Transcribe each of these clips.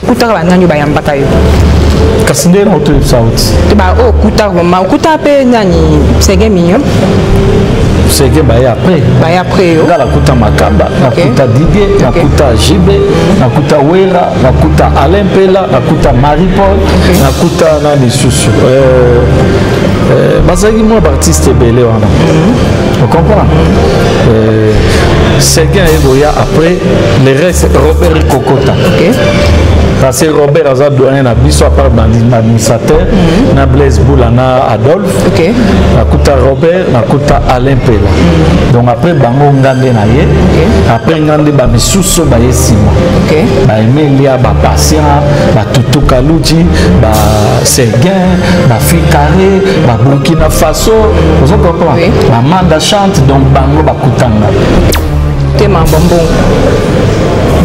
kuta ba nani ba yambaka yo kasinde na auto sauti ba o kuta ma kuta pe nani sege minyo sege ba après yo la kuta makamba na kuta Didier na kuta Jibe na kuta Wera na kuta Alain Pela na kuta Marie-Paul na kuta nani susu bazaki moi artiste belé wana on comprend Seguin Eboya après le reste Robert Kokota parce que Robert a donné na biso à part l'administrateur na Blaise Boula na Adolphe na kuta Robert na kuta Alain Pela donc après bango ngande na ye après ngande ba misuso ba yesima ba Emilia ba Patient ba Tutu Kaluji ba Seguin ba Fikare ba Burkina Faso vous comprenez la Manda chante donc bango ba kutanga tema bonbon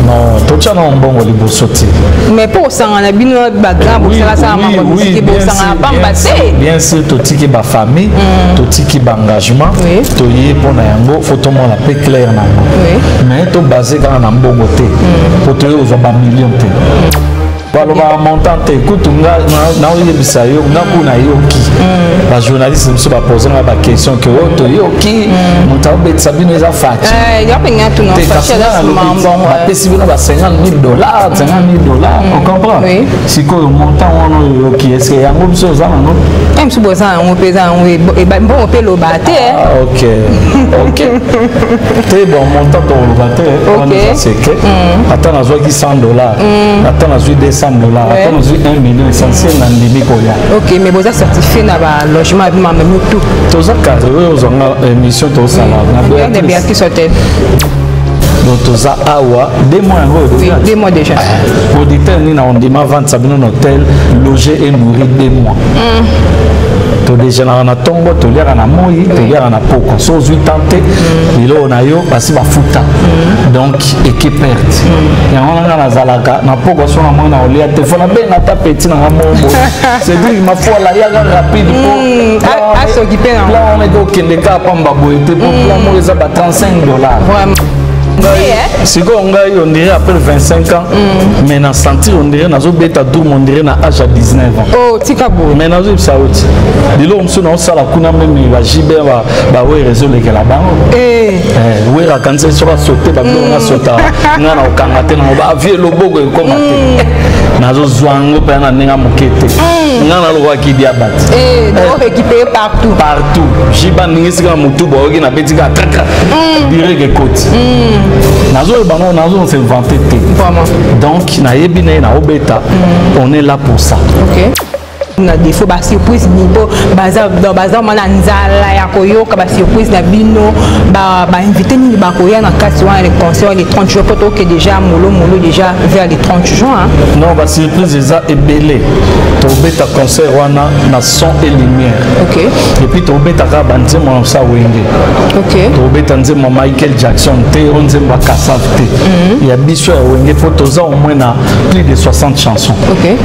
non tout ça non bon au libosotti mais pour ça on a bien bagarre pour ça ça m'a musique pour ça pas passer bien sûr tout qui ba famille tout qui ba engagement to y pour na yango photo moi la peu clair na mais to basé quand na mbongo te pour to aux ba millions te Voilà, montant écoute, na oyebisa yo na kuna yoki. La journaliste me va poser la question que to yoki, montant bet sabino eza fati. Il y a pas tout non fati là bon. Ba pesi bino ba $50,000, $50,000, on comprend. Si ko montant on yoki, est-ce que yango biso za non? Même si boza on pesa on et bon on peut le battre. OK. OK. Très bon montant pour le battre. On est c'est que attends na zo ki $100. Attends na zo $200. Attends, nous avons 1 million essentiel dans le ok, mais vous avez certifié dans le logement avec ma même tout. Tous les cadres, vous avez une émission de salaire. Vous bien qui sortait. Donc, tous les awa, 2 mois. Oui, 2 mois déjà. Auditeur, nous avons dit, vendre ça dans un hôtel, loger et nourrir 2 mois. To déjà na tongo to lera na moi to lera na poko so 8 ans ilo na yo basi ba futa donc équipe perte ya on na zalaka na poko so na moi na olia téléphone ben na ta petit na mombo c'est dit ma foi la ya rapide pour à s'occuper là on est au Kendeka pamba boité pour plan moi ça ba $35 vraiment. Si on a dirait après 25 ans, mais na sentir on dirait na zo beta tour on dirait na âge à 19 ans. Oh, tikabo. Mais na zo saouti. Dilo on na sala kuna même va jibe ba we réseau les la bango. We ra kanse so sauter ba na sota. Na na okangate na ba vie lobogo ko mate. Na zo zwango pa na ninga mokete. Na na lo ki dia bat. Donc équipé partout. Partout. Jiba ningi sika mutu bo ki na betika kaka. Direct côte. Nazo on s'est vanté. Donc na yebine na obeta on est là pour ça. OK. Na défaut ba surprise nipo bazar dans bazar mana nzala ya koyoka ba surprise na bino ba invité ni ba koya na kati wa les concerts les 30 jours peut que déjà molo déjà vers les 30 juin non ba surprise eza ebelé to beta concert wana na son et lumière. OK. Et puis to beta ka banze mo sa wenge. OK. To beta nze mo Michael Jackson te onze mo kasafte. Il y a biso ya wenge photos au moins na plus de 60 chansons. OK.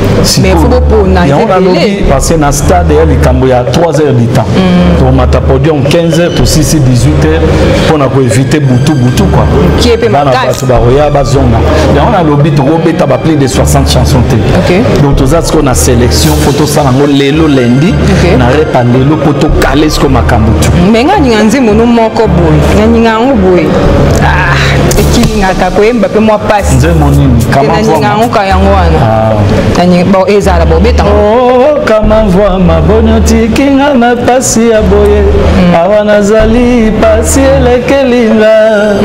Mais faut pour na parce que dans le stade, il y a 3 heures de temps. Donc, on a podium 15 heures pour 6 18 heures pour éviter boutou quoi. Qui est pas on a lobby de plus de 60 chansons. Donc, tout ça, c'est qu'on a sélection, photo ça, lelo lundi, on a réparé le photo calé ce qu'on a kambutu. Mais on a dit mon nom moko boy, on a boy. Ah, et qui n'a qu'à quoi, bah moi passe. Nze monini, comment bon ezala bobeta kama voix ma bonoti kinga na pasi ya boye awana zali pasi elekelinga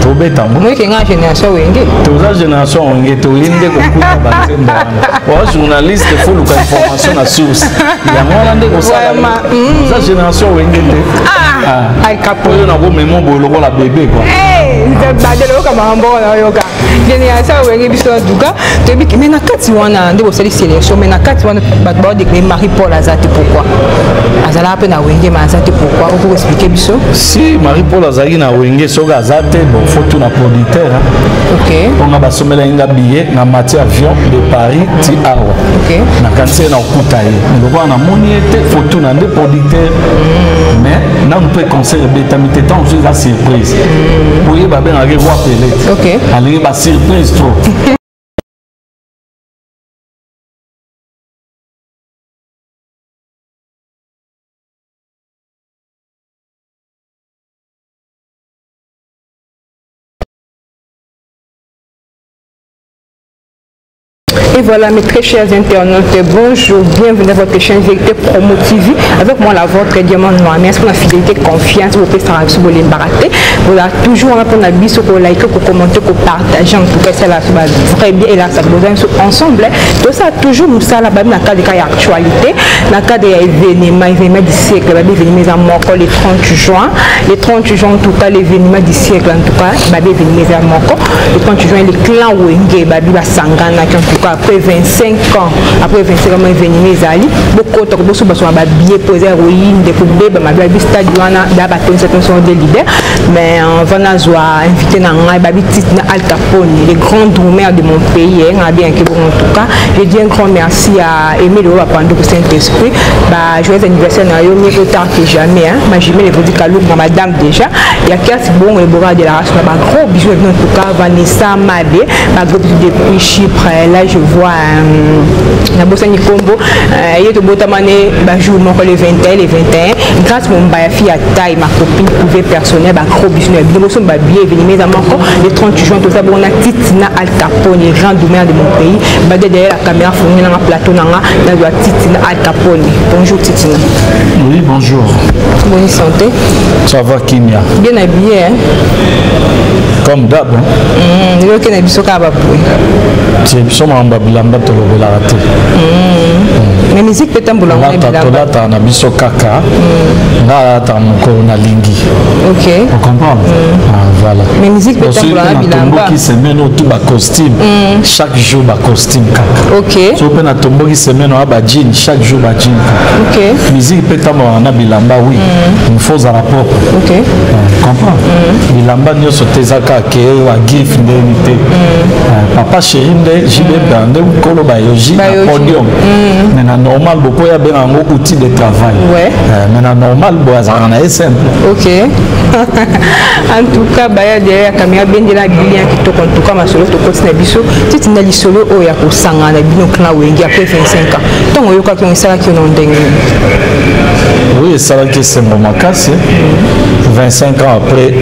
tobeta moi kinga génération wenge toza génération wenge to linde ko kuta banzemba wa journaliste faut luka information na source ya mwana nde ko sala toza génération wenge te ay kapo na bo memo bolo ko la bébé quoi badelo kama mbo na yoka génération wenge biso duka tobi mais na kati wana nde bo sali sélection mais na kati wana ba déclarer Marie-Paul Azati pourquoi azala pe na wenge ma Azati pourquoi on peut expliquer biso si Marie-Paul Azaki na wenge soga Azati bon faut tout na producteur OK on a basomela inga billet na matière avion de Paris ti awa OK na kanse na okuta ye ndoko na moni ete photo na de producteur mais na on peut concert betamite tant je la surprise pour y ba ben avec roi pelé OK aller ba surprise trop Et voilà mes très chers internautes, bonjour, bienvenue dans votre chaîne Vérité Promo TV. Avec moi la vôtre Diamant Noir. Merci pour la fidélité, confiance, vous pouvez faire sur les baratés. Voilà, toujours on a pour la bise, pour liker, pour commenter, pour partager. En tout cas, c'est là très bien et là ça besoin ensemble. Tout ça toujours nous ça là dans le cadre de l'actualité, dans le cadre des événements du siècle, l'événement à Moko le 30 juin. Le 30 juin en tout cas l'événement du siècle en tout cas, l'événement à Moko. Le 30 juin les clans Wenge, babi Sangana en tout cas après 25 ans, après 25 ans l'événement Zali, beaucoup de choses sont bien posées ruines des poubelles, babi stade wana d'abord certains sont des leaders, mais on va nous inviter dans babi titre Al Capone, les grands droumères de mon pays, hein, bien que en tout cas, je dis un grand merci à Aimé le Wapando pour Saint-Esprit. Joyeux anniversaire à mieux plus tard que jamais. Hein. Je mets les produits calou pour madame déjà. Il y a 15 bons et bourras de la race. Gros bisous en tout cas, Vanessa Mabé, ma gros bisous depuis Chypre. Là, je vois la Bossa Nikombo. Il y a de Botamane, jour mon le 21, les 21. Grâce à mon fille à taille, ma copine privée personnelle, gros bisous. Nous sommes bien venus à Manco. Le 30 juin, tout ça, on a Titina Al Capone, les grands domaines de mon pays. Derrière la caméra, fournie dans le plateau, dans la Titina Al Capone. Bonjour Titina. Oui, bonjour. Bonne santé. Ça va, Kimia? Bien habillé, hein? Comme d'hab, hein? Le Kenya Bisoka Baboué. C'est Bisoma Mbabilamba Tolobela Raté. Mais musique peut-être un boulot. Tolata na biso kaka. Nga ta moko na lingi. Ok. On comprend? Voilà. Mais musique peut-être un boulot na bilamba. Qui se met tout ba costume. Chaque jour ba costume kaka. Ok. So pe na tombo qui se met ba jean chaque jour ba jean kaka. Ok. Musique peut-être na bilamba oui. Il faut za rapport. Ok. Comprends? Bilamba nyoso tezaka ke wa gift ndemité. Papa chéri nde jibe bande kolo ba yoji podium. Mais normal beaucoup ya bien un outil de travail. Ouais. Mais normal boazana est simple. Ok. En tout cas baya derrière la caméra bien de la bien qui to en tout cas ma solo to continue biso titi na lisolo o ya ko sanga na bino clan wengi après 25 ans. Donc oyoka ko sala ki on ndenge. Oui, ça va que c'est mon macasse. 25 ans après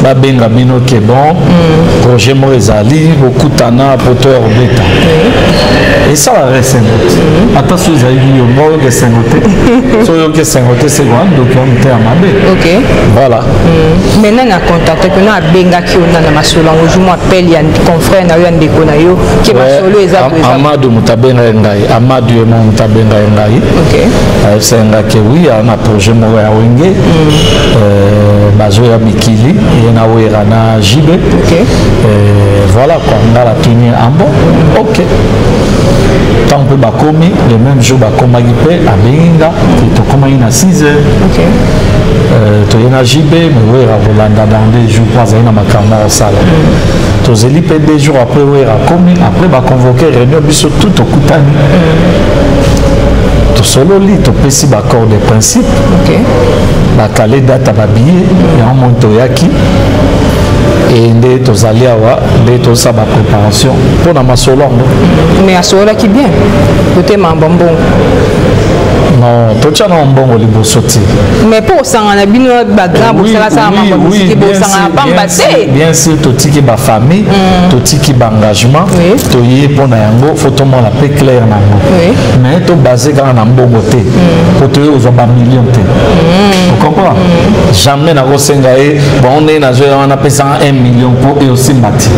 babenga bino ke bon. Projet Moezali beaucoup tana porteur beta. Et ça va rester. Attention, vous avez dit au que 50. So yo que 50 c'est quoi donc on était à Mabé. OK. Voilà. Maintenant na contact que na benga ki on na masolo aujourd'hui m'appelle ya confrère na yo ndeko na yo ki masolo eza ko Amadou Mutabenga ngai Amadou Mutabenga ngai. OK. C'est nga que oui on a projet mo ya wenge bazo ya mikili et na wera na jibe. OK. Voilà quoi on a la tenue en bon. OK. Tant que bakomi le même jour bakoma gipe a benga et to koma ina 6 heures. OK. To yena jibe mais wera volanda dans des jours pas ina makama au sala. To zeli pe des jours après wera komi après ba convoquer réunion biso tout au kutani. To solo li to pesi ba accord de principe. OK. Ba calé date ba billet et en monto yaki. Et nde tozali awa nde tosa ba préparation pour na masolo mais asola qui bien côté mambombo non tocha na mbongo liboso ti mais pour sanga na bino ba grand pour ça ça mambombo qui pour sanga pamba te bien sûr totiki ba famille totiki ba engagement to yé pour na yango faut to mona pe clair na ngo mais to basé quand na mbongo te pour to yo ba million te vous comprenez jamais na ko senga e bon on est na zo on appelle ça 1 million pour et aussi mati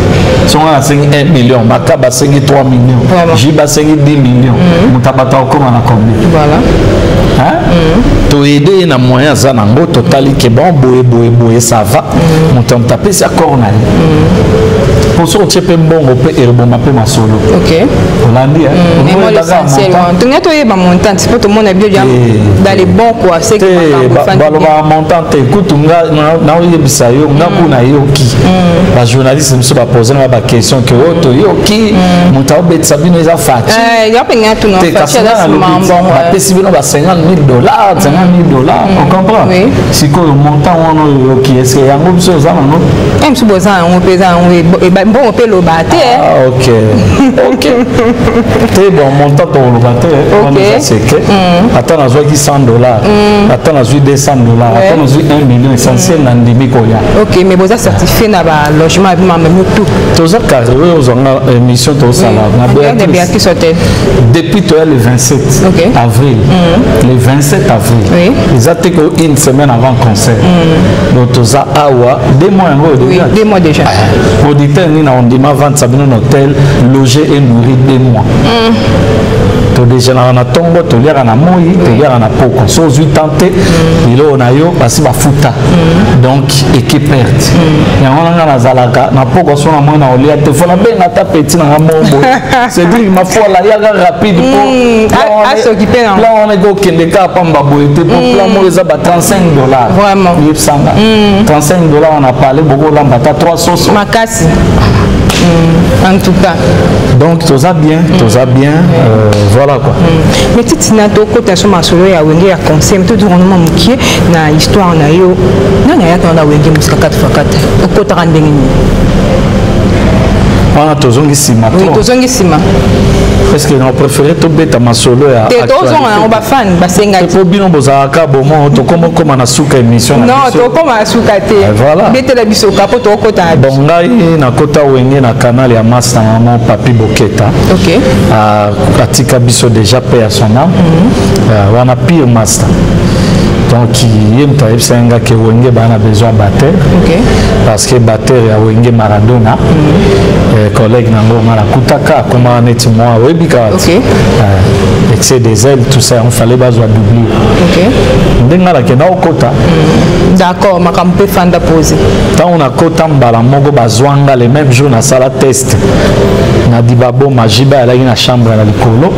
si on a 1 million makaba 3 millions jiba 10 millions mutabata okoma na combien voilà hein to aider na moyen za nango totali ke bon boye ça va mutam taper ça corona pour ça tu peux mbongo pe erboma pe masolo OK Hollandi mais moi l'essentiel tu n'as pas eu ma montante c'est pas tout le monde a bien dans les bons quoi c'est que ba montante écoute na oyebisa yo na kuna yoki ba journaliste me so ba poser na ba question que o to yoki muta obetsa bino eza fati ya penga tu no fati ala mambo ba pesi bino ba $50,000 on comprend si ko montant wono yoki est-ce que yango biso za no même si boza on pesa on bon on peut le battre OK t'es bon montant pour le battre on est c'est que attends na zo ki $100 attends na zo $200 attends na zo 1 million essentiel na ndimi ko ya OK mais boza certifié fait na ba logement avec ma même tout tous ça carré aux émission tout ça là depuis le 27 avril le 27 avril ils ont été une semaine avant le concert donc tout ça awa 2 mois déjà 2 mois déjà auditeur ni na on dit ma vente sabino hôtel loger et nourrir 2 mois to déjà na tombo to lira na moi to lira na poko so 8 tenté ilo na yo basi ba futa donc équipe perte ya on na zalaka na poko so na moi na olia te fona benga ta petit na mombo c'est dit ma foi la ya rapide pour à s'occuper là on est go kende ka pamba boité pour plan moi ça ba $35 vraiment $35 on a parlé beaucoup là bata 300 makasi en tout cas donc tout ça bien voilà quoi mais tu n'as pas côté sur ma solo ya wenge ya conseil tout durant moment mukie na histoire na yo nani ya tanda wenge musika 4x4 okota kandengini on a tozongi sima parce que on préféré to beta ma solo ya on va fan basenga pour bino bozaka bomo to comme na suka émission non to comme na suka te voilà beta la biso kapo to kota bon ngai na kota wenge na canal ya master mon papi Boketa OK atika biso déjà paix à son âme wana pire master donc il y a que Wenge a besoin de batteur parce que batteur ya Wenge Maradona collègue nango mala kutaka comme on est moi webika excès des ailes tout ça on fallait besoin doubler ndengala ke na okota d'accord makampe fanda poser tant on a kota mbala moko bazwanga le même jour na sala test na dibabo majiba ala na chambre na likolo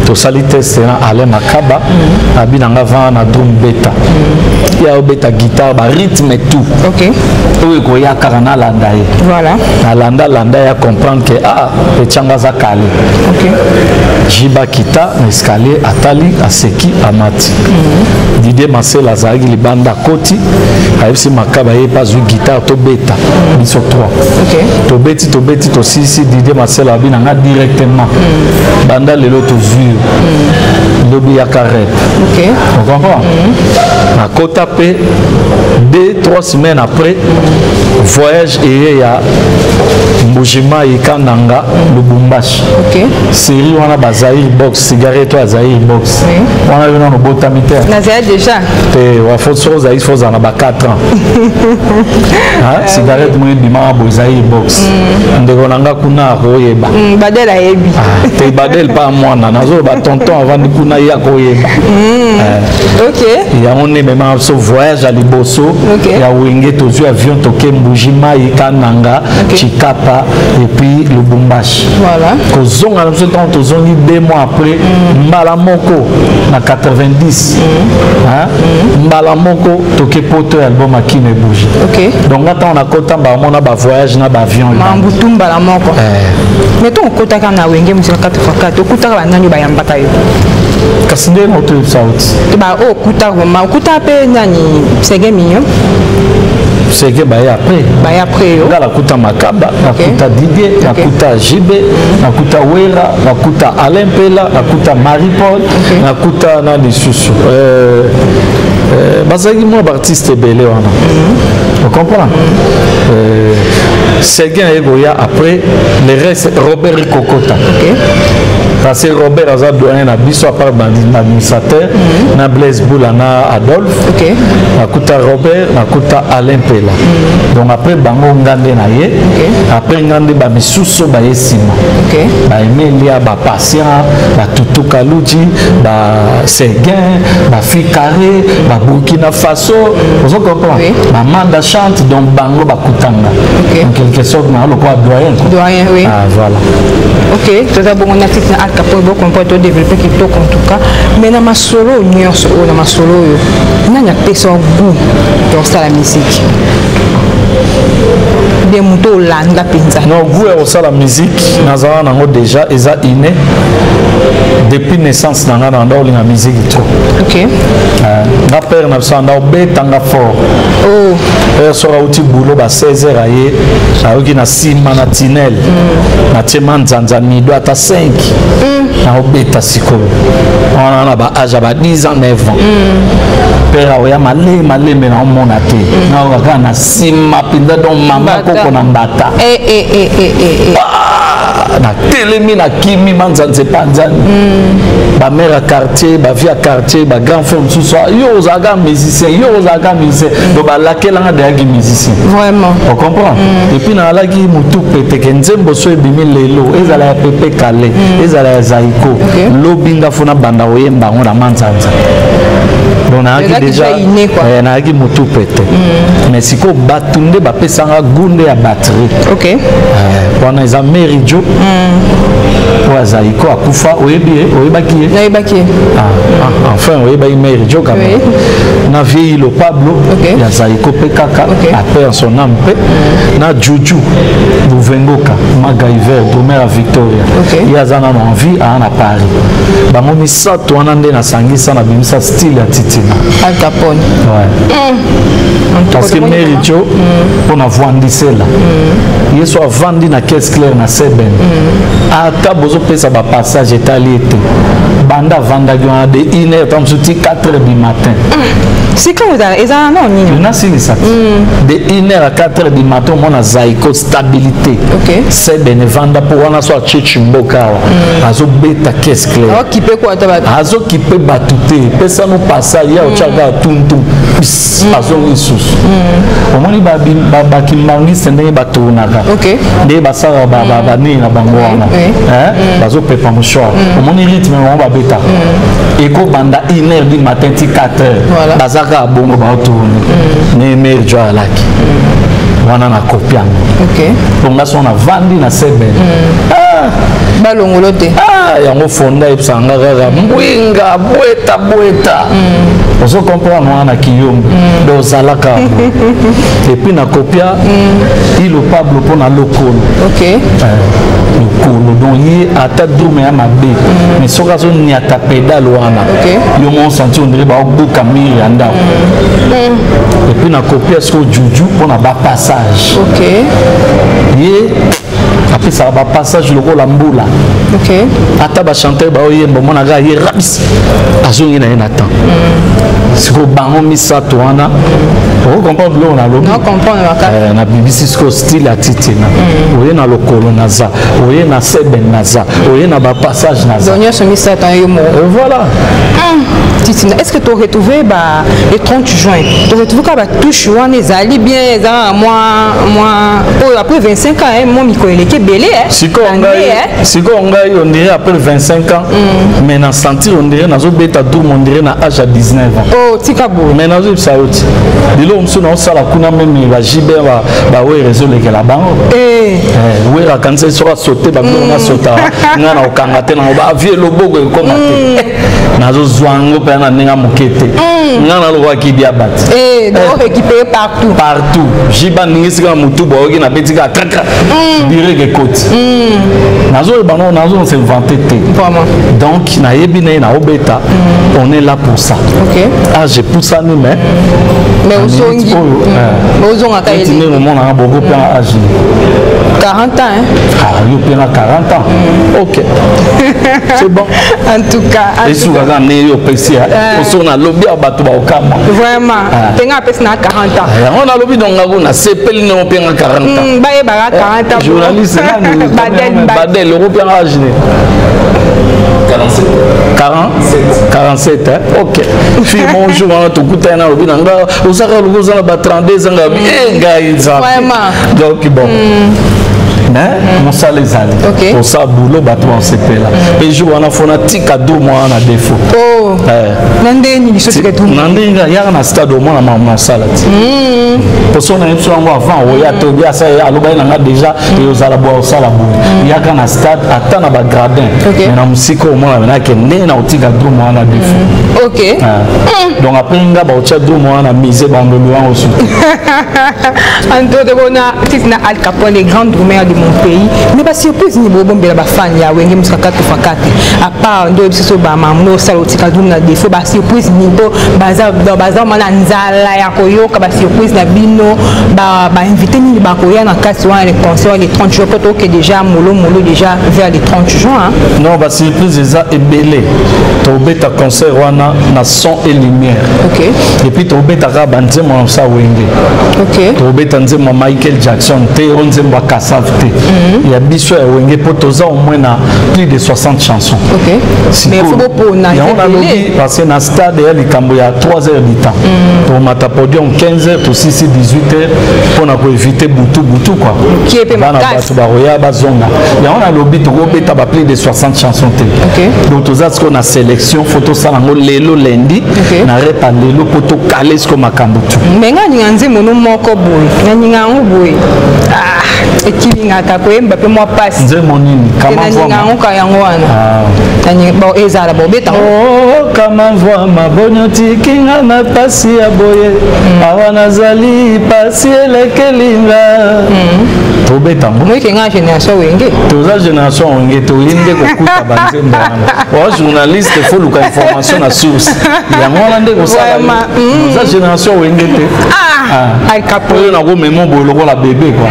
to sali test na ale makaba abinanga va na drum beta ya beta guitare ba rythme tout to ko ya karana landa ye voilà na landa ya comprendre que le changa za kale jiba kita na escalier atali aseki amati Didier Marcel azagi libanda koti ayebisi makaba ye pas guitare to beta biso 3 to beti to sisi Didier Marcel abinanga directement banda lelo to vu lobi ya carré on comprend na kota pe 2-3 semaines après voyage et ya Mbujima Ikananga Lubumbashi série wana bazaïr box cigarette wa zaïr box wana yo no botamite na zaïr déjà te wa faut zaïr faut na ba 4 ans cigarette mo bima bo zaïr box ndeko nanga kuna koyeba badela yebi te badel pas moi na nazo ba tonton avant de kuna ya koyeba ya on est même so voyage à Liboso ya wenge to zu avion to ke Mbujima Ikananga Chikapa et puis Lubumbashi voilà kozonga nous sommes tozongi 2 mois après mbala moko na 90 mbala moko toke poto album akine bougie donc attends on a kota ba mona ba voyage na ba avion mambutu mbala moko mais ton kota kana wenge musika 4x4 okuta ba nani ba yambaka yo kasinde no to sauti ba okuta ma okuta pe nani sege minyo c'est que après yo la kuta makaba la kuta Didier la kuta JB la kuta Wera la kuta Alain Pela la kuta Marie-Paul la kuta nani susu bazaki moi artiste belé wana on comprend Seguin Egoya après le reste Robert Kokota parce que Robert a donné na biso à part administrateur na Blaise Boula na Adolphe na kuta Robert na kuta Alain Pela donc après bango ngande na ye après ngande ba misuso ba yesima ba Emilia ba Patient ba Tutu Kaluji ba Seguin ba Ficaré ba Burkina Faso vous comprenez ba Manda chante donc bango ba kutanga en quelque sorte na le quoi doyen oui voilà tout d'abord on a fait pour comprendre tout développer qui tout en tout cas mais dans ma solo nyonso na ma solo yo nanya pesa goût dans ça la musique des motos landa penza non goût au ça la musique nazana nango déjà eza inné depuis naissance nanga na olinga musique trop na père na sanda obetanga fort père sora uti boulot ba 16h aye aoki na sima na tinel na tema nzanza mido ata 5 na obeta siko on a ba âge ba 10 ans 9 ans père oya malé na mona te na oka na sima mapinda donc mama koko na mbata na telemi na kimi manzanze panzani ba mère à quartier ba vie à quartier ba grand frère tout ça yo ozaga musicien donc ba laquelle on a des musiciens vraiment on comprend et puis na la ki mutu pete kenzembo so ebimi lelo ezala pepe kale ezala zaiko lobinga fona banda oyemba ngona manzanza donc na ki déjà na ki mutu pete mais siko batunde ba pesanga gunde ya batterie OK wana eza merijo wa zaiko akufa oyebaki enfin oyebaki merijo kama na vieilli le Pablo ya zaiko pe kaka après en son âme pe na Juju Luvengoka Magaiver Domera Victoria yazana na envie à Paris bango misato wana nde na sangisa na bimisa style ya Titina Al Capone parce que merijo on a vendu cela yeso a vendu na caisse claire na Seben ata bozo pesa ba passage etali ete banda vanda gona de 1h tant souti 4h du matin c'est quand ça non ni na sini ça de 1h à 4h du matin on a zaiko stabilité Seben vanda pour wana so chichimboka azo beta caisse claire qui peut quoi azo qui peut batute pesa no passage ya ochaga tuntu azo isus omoni ba kimbangi sende batunaka de basara ba ni na bango wana bazo pepa mouchoir omoni rythme on va beta eko banda 1h du matin ti 4h bazaka bongo ba tourner ne merjo alaki wana na kopiang donc là on a vendu na Seben balongolote yango fonda epsanga gaga mwinga bweta ozo comprendre wana kiyombe do zalaka et puis na kopia il Pablo pona lokolo lokolo donc yi ata drume ya mabe mais soka zo ni ata pedal wana yo mon senti on dirait ba obuka miri anda et puis na kopia so Juju pona ba passage ye après ça va passage le rôle mbula ata ba chanteur ba oyemba mona ga ye raps azongi na Nathan siko bango misato wana o comprendre lo na lo non comprendre na BBC siko style à Titina oye na lokolo naza oye na Seben naza oye na ba passage naza donner ce misato yo mo voilà Titina est-ce que tu aurais trouvé le 30 juin tu aurais trouvé ka ba touche wana ezali bien za moi après 25 ans mon miko eleke belé siko ngai on dirait après 25 ans mais na sentir on dirait nazo beta dour on dirait na âge à 19 ans oh tikabo mais nazo saouti dilo mso na sala kuna même ba jibe ba we réseau le la bango we ra kanse sera sauter ba na sauta ngana okanga te na ba vie lobogo ko mate nazo zwango pe na ninga mokete ngana lo wa ki dia bat donc récupérer partout jiba ningisika mutu bo ki na betika kaka direct côte nazo bano nazo se vanter vraiment donc na yebi na obeta on est là pour ça j'ai poussé nous mais osongi ozonga ka yeli ni moment na bogo pe âge 40 ans yo pe na 40 ans OK c'est bon en tout cas et sur ga ne yo pesi oso na lobby abatu ba okama vraiment penga pesi na 40 ans on a lobby donc na sepeli ne pe na 40 ans ba e ba 40 ans journaliste na badel européen âge 47 OK fille bonjour on to kutana lobby na nga osaka lugoza na ba 32 ans ngai za donc bon mon salaire les années pour ça boulot bateau on se paie là et jour on a fanatique à 2 mois on a défaut nandeni biso tout nandinga ya na stade au moins na mon salaire pour son émission avant o ya to bia ça ya loba na déjà et aux ala boire ça la boue ya kana stade atana ba gradin mais na musiko au moins na ke na otika 2 mois on a défaut donc après nga ba otia 2 mois on a misé ba ngolo en aussi en tout de bona tina Al Capone les grandes rumeurs de mon pays. Mais pas surprise ni bon bela ba fan ya wenge musaka to fakate. À part ndo biso ba mamno salotika dum na défaut ba surprise ni bo baza mana nzala ya koyoka ba surprise na bino ba invité ni ba koya na kati wana les concerts les 30 jours peut que déjà molo déjà vers les 30 juin. Non ba surprise eza ebele. To beta concert wana na son et lumière. OK. Et puis to beta ka banzemo na sa wenge. OK. To beta nzemo Michael Jackson te onzemo kasafte. Ya biso ya wenge potoza au moins na plus de 60 chansons. OK. Mais il faut pour na parce que na stade ya likambo ya 3 heures du temps. Pour mata podium 15 heures to 6 18 heures pour na ko éviter butu quoi. Qui est bana bato ba roya ba zonga. Ya on a lobby to go beta ba plus de 60 chansons te. OK. Donc toza ce qu'on a sélection photo ça ngo lelo lundi na repa lelo poto kale ce ko makambo tu. Mais nga nzemo no moko boy. Nga boy. Ah, ekilinga ta ko emba pe moi passe. Nzemo nini kama nga ka yango wana. Tani bo ezala bo beta. Oh kama voix ma bonyoti kinga na pasi ya boye. Awana zali pasi elekelinga. To beta mo. Moi kinga génération wenge. Toza génération wenge to yinde ko kuta banzemba wana. O journaliste faut luka information na source. Ya ngona nde ko sala. Toza génération wenge te. Ai kapo na ko memo boloko la bébé quoi.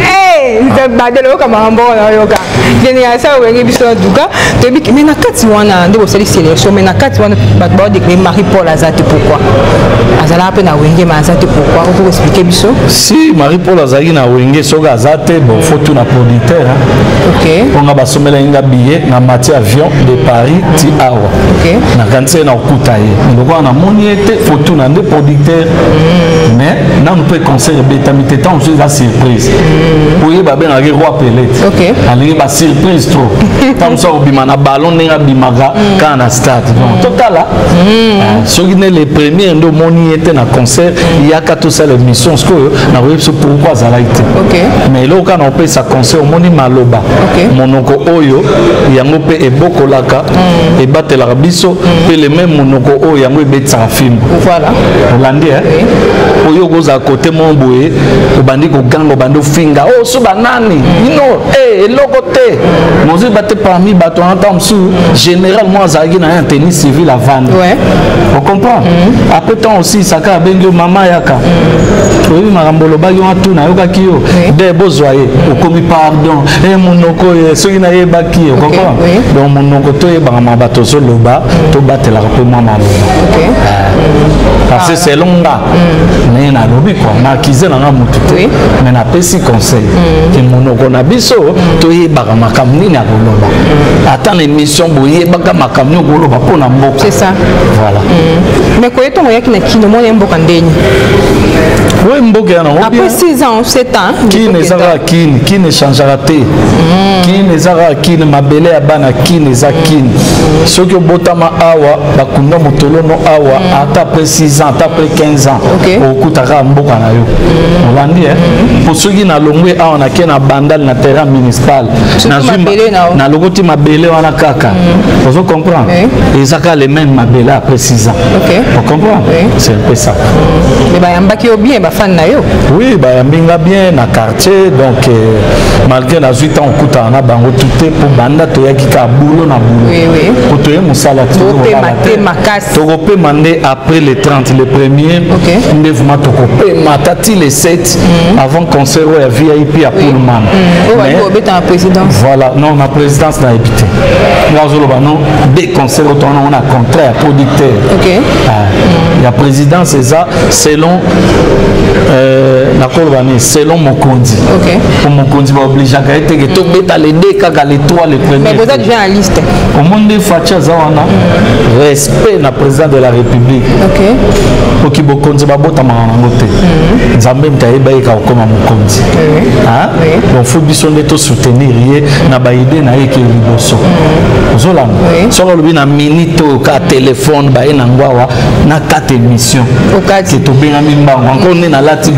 Badelo kama mbo na yoka génération wenge biso duka to bi mais na kati wana ndeko sali sélection mais na kati wana ba déclarer Marie-Paul Azate pourquoi azala pe na wenge ma Azate pourquoi on peut expliquer biso si Marie-Paul Azaki na wenge soga Azate bon faut tout na producteur OK on a basomela inga billet na matière avion de Paris ti awa OK na kanse na okuta ye ndoko na moniete faut tout na ndé producteur mais na on peut concert betamité tant on la surprise pour y ba ben na roi Pelé OK ali ba surprise trop tant ça obima na ballon nenga bimaga quand na stade donc total là ceux qui les premiers ndo moni était na concert il y a qu'à tout ça l'émission ce que na web pourquoi ça l'a été OK mais là quand on peut ça concert moni maloba monoko oyo yango pe eboko laka e batela biso pe le même monoko oyo yango ebetsa film voilà Hollandi oyo goza côté mon boye obandi ko gango bando finga oh so banani ino eloko te mozi batte parmi bato en temps sous généralement zagi na un tennis civil à vendre on comprend après temps aussi saka bengo mama yaka oui marambolo ba yo atu na yoka kiyo de bozoye okomi pardon monoko soki na ye baki on comprend donc monoko to ye ba bato so loba to batela ko mama loba parce que c'est longa mais na lobi quoi na kize na mutu mais na pesi conseil que monoko na biso to ye ba makamni na koloba attends l'émission boye baka makamni koloba pona mboka c'est ça voilà mais ko eto moya kina kino mo mboka ndeni oui mboka na après 6 ans 7 ans qui ne sera qui ne changera te qui ne sera qui ne mabele ya bana qui ne za qui soki botama awa bakunda motolono awa ata après 6 ans ata après 15 ans okutaka mboka na yo olandi pour soki na longwe awa na ke na bandal na terrain municipal na lokoti mabele wana kaka vous comprenez ezaka les mêmes mabele après 6 ans vous comprenez c'est un peu ça mais bayambaki yo bien bafan na yo oui bayambinga bien na quartier donc malgré na 8 ans okuta na bango tout pour banda to yaki ka boulot na boulot pour to musala to pe mandé après les 30 le premier ndevuma to ko pe matati les 7 avant concert ya VIP à Pullman voilà non ma présidence na habité ngazolo bano des concerts on a contrat producteur la présidence c'est ça selon selon Mokondi pour Mokondi va obliger à être que tout bêta les deux kaka les trois les premiers mais vous êtes journaliste au monde de Facha Zawana respect na président de la République pour qui Mokondi va bota mangote nzambe mtaeba eka koma Mokondi donc faut bisonner to soutenir na ba idée na yeke liboso zola so lo bina minito ka téléphone ba ena ngwawa na 4 émissions que to benga mimbango encore na lati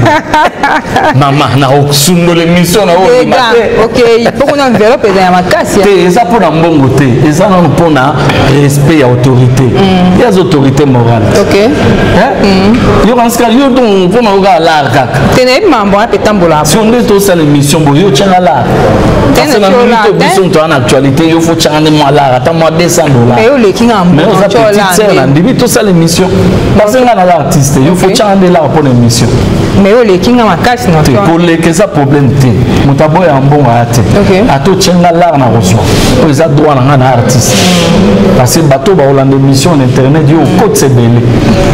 mama na okusundo l'émission na OK pour na enveloppe ya makasi te eza pour na mbongo te eza na pour na respect ya autorité ya autorité morale Yo ansika yo donc pour nous gars là kaka. Tenez mambo a petambola. Si on est tous à l'émission bo yo tchanga là. Parce que la minute biso to en actualité yo faut tchanga moi là attends moi $200. Mais yo le kinga mais on a petite sœur là début tous à l'émission. Parce que on a l'artiste yo faut tchanga là pour l'émission. Mais yo le kinga makasi na toi. Pour les que ça problème té. Mutabo ya mbongo ate. A to tchanga là na reçoit. Pour les droit na artiste. Parce que bateau ba Hollande émission internet yo côte c'est belé.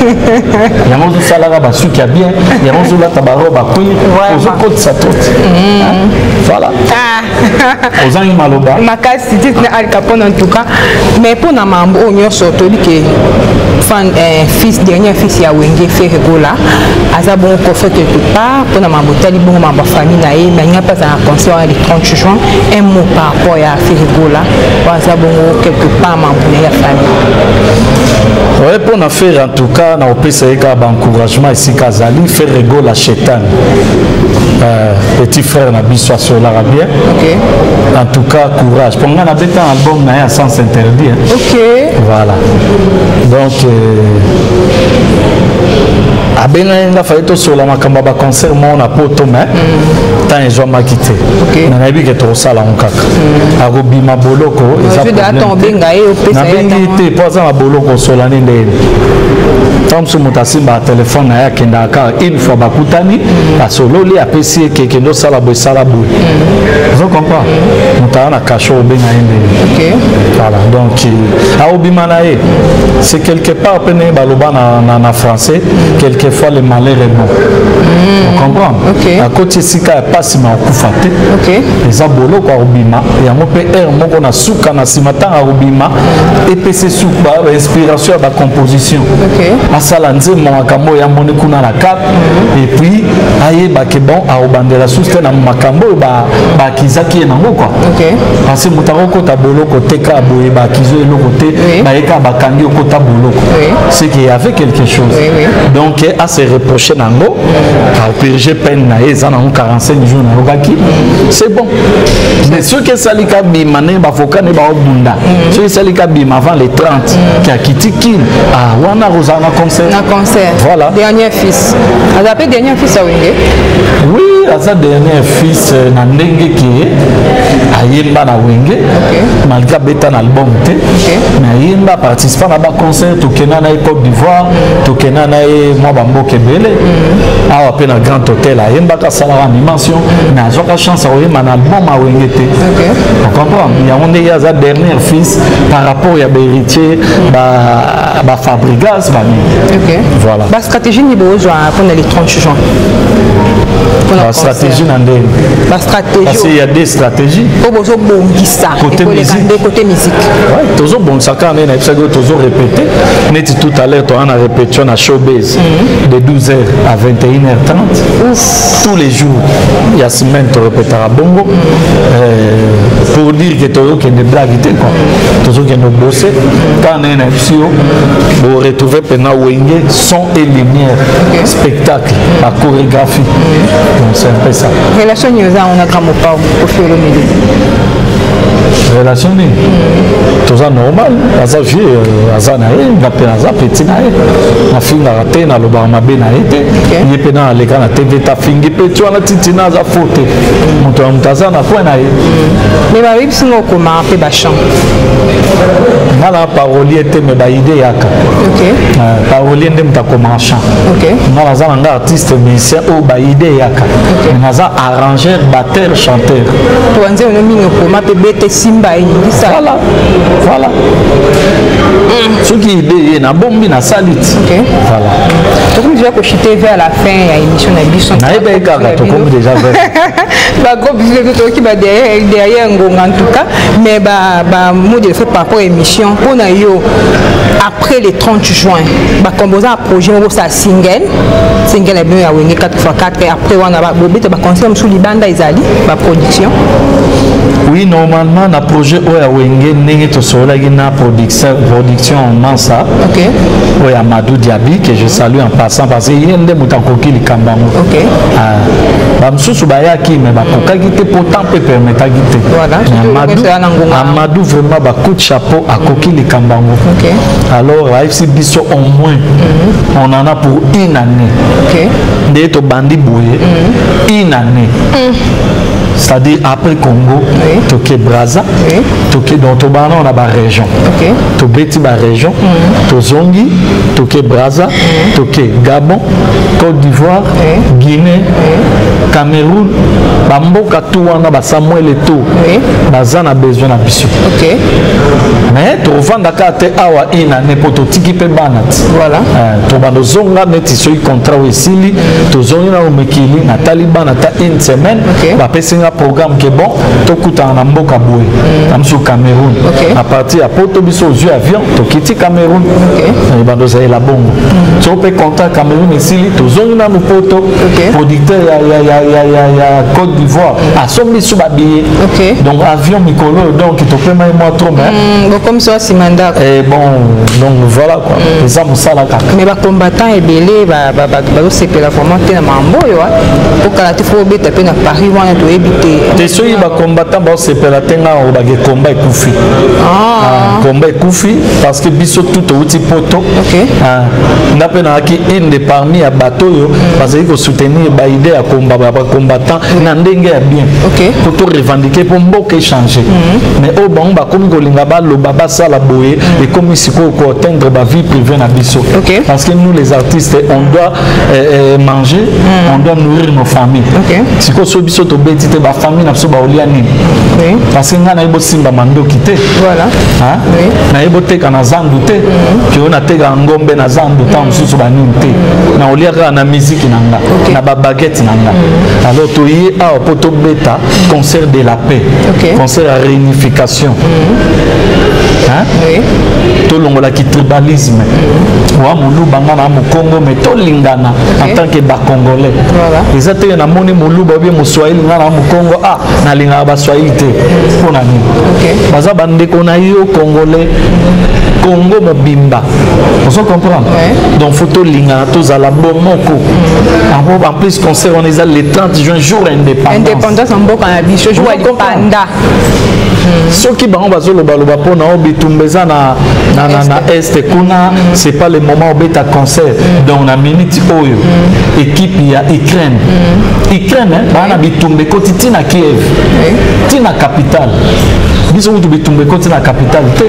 Il y a mon salaire ba su qui a bien, il y a mon là tabaro ba kuyi, aux côte ça tout. Voilà. Aux ans maloba. Makasi dit na Al Capone en tout cas, mais pour na mambo on yo sorto di que fan fils dernier fils ya Wenge fait Regola, aza bon ko fait quelque part pour na mambo tali bon mambo famille na e, mais il n'y a pas un concert le 30 juin, un mot par rapport à fait Regola, aza bon quelque part mambo na ya famille. Ouais, pour nous faire en tout cas, on peut essayer d'encouragement ici Kazali, faire rigoler la chétane. Petit frère n'a pas sur l'arabien. En tout cas, courage. Pour nous, on a un album à sens interdit. Ok. Voilà. Donc, abenga fallu to sur la makamba ba concert mon na poto mais tant ils ont quitté na nabi que trop ça là on kaka arobi maboloko ça peut attendre benga et au pesa na bengi te poza maboloko sur la nende tant sur mutasimba téléphone na ya kenda ka une fois bakutani la solo li apesi ke kendo sala bo sala bo vous comprenez mutana kacho benga ende OK voilà donc arobi manae c'est quelque part pené baloba na français quelquefois le malheur est bon. Vous comprenez? À côté si ka passe ma kufate. Les abolo kwa rubima ya mo pe mo na suka na simata rubima et pe se suka inspiration ba composition. Asala nze mo makambo ya moni kuna la cap et puis aye ba ke bon a obandela suste na makambo ba kizaki na ngo quoi. Parce que mutaro ko tabolo ko teka boye ba kizo elo côté ba eka ba kangi ko tabolo. C'est qu'il y avait quelque chose. Donc à se reprocher nango à purger peine na ezana 45 jours na rogaki c'est bon mais ceux qui salika bimane ba fokane ba obunda ceux qui salika bim avant les 30 qui a quitté kin ah wana rozana concert voilà dernier fils a appelé dernier fils à Wenge oui à sa dernier fils na ndenge ki ayemba na Wenge malgré beta na album te mais ayemba participer na ba concert to kena na Côte d'Ivoire to kena na moi bamboke bele awa pe na grand hôtel ayemba ka sala animation na zoka chance a oyema na album a Wenge te on comprend il y a on est à dernier fils par rapport à héritier ba Fabregas ba voilà ba stratégie ni besoin pour les 30 juin la stratégie n'andé la stratégie parce qu'il y a des stratégies côté musique ouais toujours bon ça quand on a toujours répété net tout à l'heure on a répétition à showbiz de 12h à 21h30 tous les jours il y a semaine tu répéteras bongo pour dire que toujours qu'il y a des blagues quoi toujours qu'il y a nos bosser quand on est en FCO vous retrouvez pendant Wenge son et lumière spectacle la chorégraphie donc c'est un peu ça relation on a grand pas au fil du milieu relation ni tout ça normal aza vieux aza na ye ngape aza petit na ye na finga raté na loba mabe na été ye pena le kana TV ta fingi petit wana titi na aza faute moto amtaza na point na ye mais ba bip singo koma pe ba chant ngala parolier te me ba idée yaka parolier ndem ta koma chant ngala za nga artiste musicien o ba idée yaka ngaza arrangeur batteur chanteur to anze on mingo koma pe bete simba voilà voilà ce qui est na bombi na salit voilà donc déjà que j'étais vers la fin il y a émission na biso na ebe kaka to comme déjà vers ba gros bisous to qui ba derrière ngonga en tout cas mais ba mode fait par rapport à émission on a yo après le 30 juin ba composant projet on ça single est bien à Wenge 4x4 et après on a ba bobete ba concert sous libanda izali ba production oui normalement na projet oya Wenge ndenge to sola na production Mansa oya Madou Diaby que je salue en passant parce que yende mutakoki likambango ba msusu ba yaki mais ba kokaki te pourtant peut permettre gite voilà Amadou vraiment ba coup de chapeau à koki likambango Alors, AFC Bisso, au moins, on en a pour une année. Dès que bandi bouillé, une année. C'est-à-dire après Congo, Toké Braza, Toké dans Tobana, on a la région. Tobeti la région, Tozongi, Toké Braza, Toké Gabon, Côte d'Ivoire, Guinée, Cameroun, Bamboka Touana, Samuel Eto, Bazan a besoin de biso. Mais tu revends d'accord awa une année pour te tikipe banat. Voilà. Tu vas nous zonga neti sur contrat ici, tu zonga au mekili, na Taliban na ta une semaine, va passer un programme qui est bon, tu coûtes en Mboka Boué, tam sur Cameroun. À partir à Porto Bisso aux avion, tu quittes Cameroun. Et va nous aller la bombe. Tu peux contact Cameroun ici, tu zonga nous Porto, producteur ya Côte d'Ivoire, à son biso babillé. Donc avion Mikolo, donc tu peux même moi trop bien. Comme ça, c'est mandat. Et bon, donc voilà quoi. Les hommes ça là. Mais les combattants et belé, c'est que la commenter dans Mambo, pour que la tifo bête à peine à Paris, on a tout évité. T'es sûr les combattants, c'est que la tenga au baguette combat et koufi. Combat et koufi parce que biso tout au petit poteau. On a peine à qui une des parmi à bateau parce qu'il faut soutenir bah idée à combat combattant n'endengue bien. Pour tout revendiquer pour beaucoup échanger. Mais au bon bah comme Golingaba le baba ça la boye et comme ici pour atteindre ma vie privée na biso. Parce que nous les artistes on doit manger, on doit nourrir nos familles. Si ko so biso to betite ba famille na biso ba oliani. Parce que ngana ibo simba mando kité. Voilà. Hein? Na ibo te kana zandu te. Ki on a te ngombe na zandu ta mususu ba ninte. Na oliaka na musique nanga, na ba baguette nanga. Alors to yi a poto beta concert de la paix. Concert à réunification. Hein? Tout le monde qui tribalisme. Wa mulu bangana mu Congo mais to lingana en tant que ba congolais. Voilà. Les autres na moni mulu ba bien mu Swahili ngana mu Congo na linga ba Swahili te. Pona ni. Baza bande kona yo congolais Congo mobimba. Vous comprenez? Donc photo lingana tous à la bomoko. En plus concert on est le 30 juin jour indépendance. Indépendance en boka na biso jour indépendant. Ceux qui vont le baloba pour na obitumbeza na est kuna c'est pas le moment où beta concert donc on a minute oyo équipe ya Ukraine bana bitumbe koti tina Kiev tina capitale biso mutu bitumbe koti na capitale te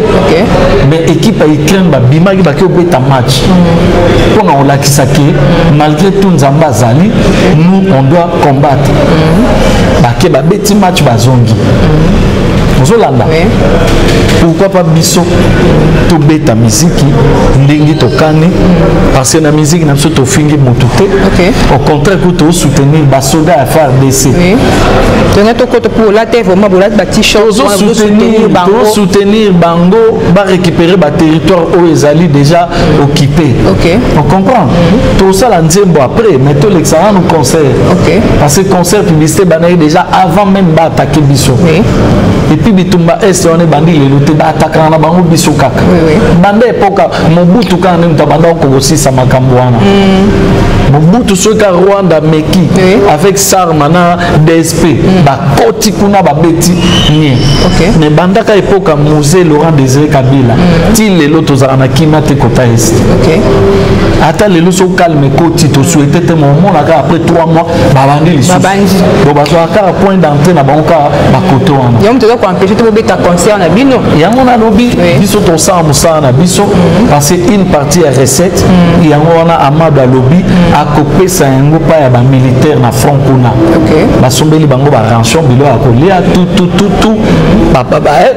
mais équipe ya Ukraine ba bimaki ba ki beta match pour na olakisa ke malgré tout nzamba zali nous on doit combattre ba ke ba beti match bazongi Zolanda. Pourquoi pas biso to beta musique ndingi to kane parce que la musique n'a pas fingi motuté. Au contraire que to soutenir ba soda à faire FARDC. Donc to côté pour la terre vraiment pour la t-shirt soutenir bango ba récupérer ba territoire où ils allaient déjà occupé. On comprend. Tout ça la nzembo après mais tout l'excellent au concert. Parce que concert publicité banaï déjà avant même ba attaquer biso. Et puis bitumba est on est bandi le lutte ba attaquer na bango biso kaka. Bande époque Mobutu quand même tabanda ko aussi sa makambo wana. Mobutu soka Rwanda meki avec Sarmana DSP ba koti kuna ba beti nie. Mais banda ka époque musée Laurent Désiré Kabila ti le loto za na kimate kota est. Ata le loso calme koti to souhaiter te monaka après 3 mois ba bandi li. Bo ba so aka point d'entrée na banka ba koto wana. Yom te ko empêcher te beta concert na bino. Yango na lobi biso to sa musa na biso parce que une partie est recette yango na amada lobi a copé ça yango pa ya ba militaire na front kuna. Basombeli bango ba rançon bilo akolia tout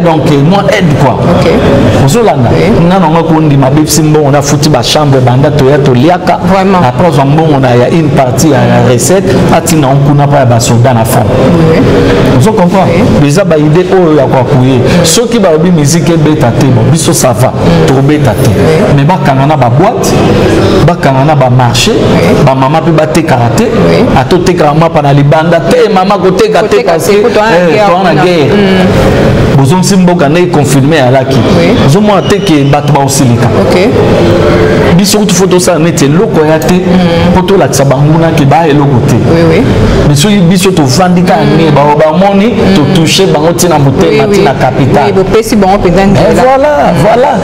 donc moi aide quoi. Ozolanda nga nanga ko ndi mabepsi mbo on a foutu ba chambre banda to ya to liaka après on a une partie à recette atina on kuna pa ba soldat na front. Vous comprenez? Déjà ba idée o ya kwa kuye ceux qui ba obi musique beta te bon biso ça va trop beta te mais ba kangana ba boîte ba kangana ba marché ba mama pe ba te karaté ato te karama pa na libanda te mama ko te kate parce que to na guerre bozon simboka na confirmer alaki zo mo te ke bato ba osilika biso tu photo ça nete loko ya te photo la tsabanguna ke ba eloko te mais so biso to vandika ne ba moni to toucher bango tina mouté matina capitale. Et voilà.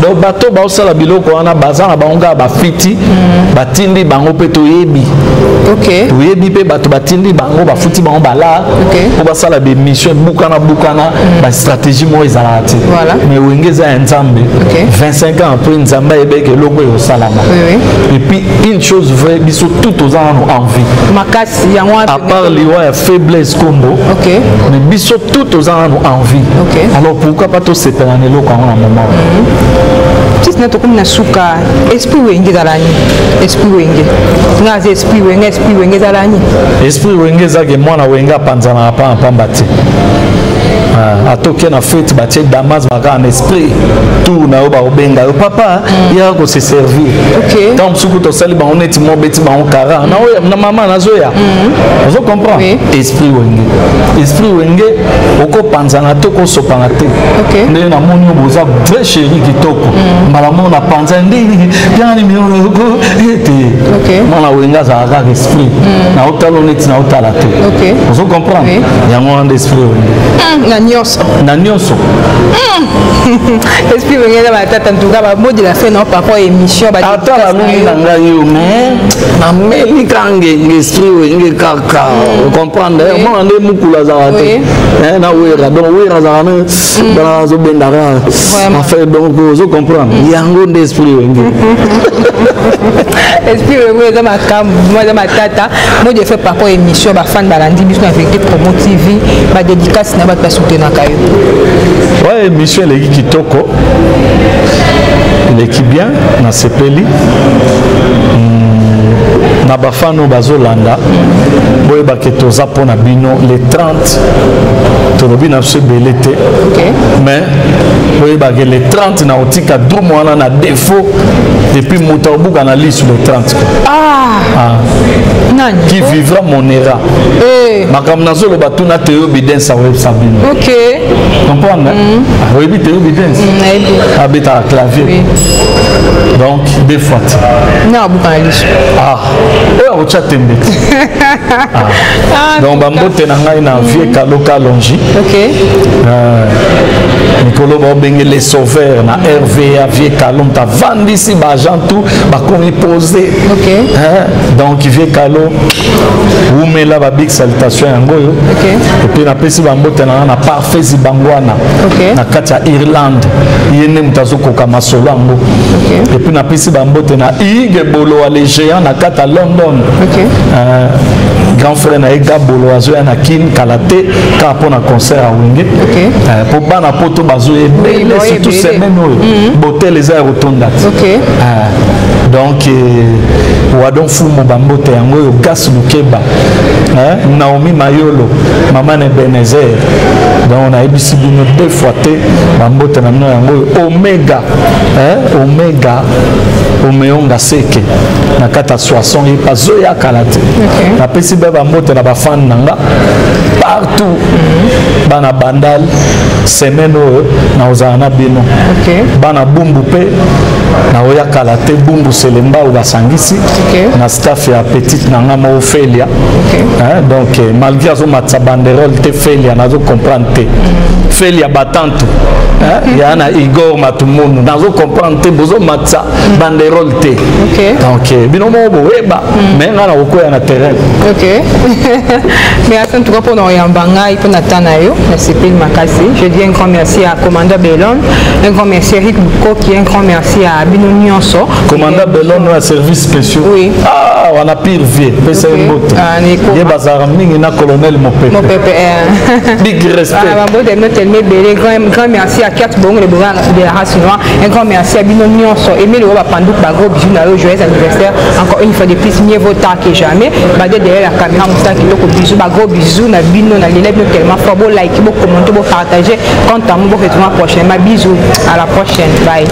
Donc bateau ba osala biloko wana bazana bango ba fiti batindi bango pe toyebi. OK. Toyebi pe bato batindi bango ba futi bango bala. Pour basala be mission bukana ba stratégie mo ezala ti. Voilà. Mais wengeza nzambe. 25 ans après nzamba ebeke loko yo salama. Et puis une chose vraie biso tout aux ans envie. Makasi yango à part liwa faiblesse combo. OK. Mais biso tout aux ans envie. OK. Alors pourquoi pas to séparer loko en moment. Si c'est notre comme suka esprit wenge zalani. Esprit wenge. Ngaze esprit wenge zalani. Esprit wenge zage mwana wenga panzana pa pambati. Atoke na fête batie damas baka en esprit tout na oba obenga yo papa ya ko se servir. OK. Tant suku to sali ba oneti mo beti ba on kara na oya na mama na zoya. Vous comprenez? Esprit wenge. Esprit wenge oko panzana to ko sopanga te. OK. Ndé na moni oboza vrai chéri kitoko. Mbala mo na panza ndé bien ni mi oko ete. OK. Mona wenga za ga esprit. Na otalo neti na otala te. OK. Vous comprenez? Ya mo en esprit wenge. Na nyonso esprit wengeza batata ntuka ba modi la fin non papa émission ba ata la nuni na ngai yo mais na meli kange esprit wenge kaka comprendre moi ande mukula za wate na wera donc wera za na bana zo bendara en fait donc vous comprendre yango d'esprit wenge esprit wenge ma kam moi za matata moi je fais papa émission ba fan balandi biso na vérité promo TV ba dédicace na ba soutenir. Ouais, Michel est kitoko. Il est bien na sepeli. Na bafano bazolanda. Boye baketo zapo na bino les 30. Tolobi na se belete. Mais boye bagé les 30 na otika drumo wana na défaut depuis motobuka na liste le 30. Qui vivra mon era. Makam nazolo batuna teo bidens web sabine. OK. Comprendre? Oui, teo bidens. Habite à clavier. Donc des fois. Non, buka na liste. O chatembe. Donc bambote na ngai na vie kaloka longi. OK. Nicolo Bobenge les sauveurs na RVA vie kalom ta vandi si ba gens tout ba komi poser. OK. Donc vie kalo umela ba big salutation yango yo. OK. Et puis na pesi bambote na parfait zibangwana. OK. Na katia Irlande yene mtazoko kama solango. OK. Et puis na pesi bambote na Ige Bolo les géants na kata London. OK. Grand frère na Ega Bolo azo na kin kalate ka pona concert à Wenge. OK. Pour bana poto bazo ebele surtout semaine botel les airs rotonda. OK. Donc wadon fumo bambote yango yo gas lukeba. Naomi Mayolo maman Ebenezer. Donc on a ebisi bino deux fois te bambote na yango Omega. Omega Omeonga seke na kata 60 et pas zoya kalate. Na pesi baba mbote na bafan nanga partout. Bana bandal semaine na ozana bino. OK. Bana bumbu pe na oya kalate bumbu selemba ou basangisi. OK. Na staff ya petite nanga mo Ophelia. OK. Donc malgré zo matsa banderole te Ophelia na zo comprendre te. Ophelia batanto. Yana Igor Matumono na zo comprendre te bozo matsa banderole te. OK. Donc bino mo weba mais na okoya na terrain. OK. Mais attends tout pour no yambanga ipo na tanayo na sepel makasi. Je dis un grand merci à commandant Bellon, un grand merci à Eric Luko qui un grand merci à Bino Nyonso. Commandant Bellon a service spécial. Oui. On a pire vie. Pesa mboto. Ye bazara mingi na colonel Mopepe. Mopepe. Big respect. Bambo de notre elme belé grand merci à Kat Bongo le bourg de la race noire. Un grand merci à Bino Nyonso. Aimé le roi Pandou ba gros bisous na joyeux anniversaire. Encore une fois de plus mieux vaut tard que jamais. Ba derrière la caméra moussa qui loko bisous ba gros bisous na Bino na l'élève tellement fort beau like beau commenter beau partager. Quant à moi, prochainement. Bisous. À la prochaine. Bye.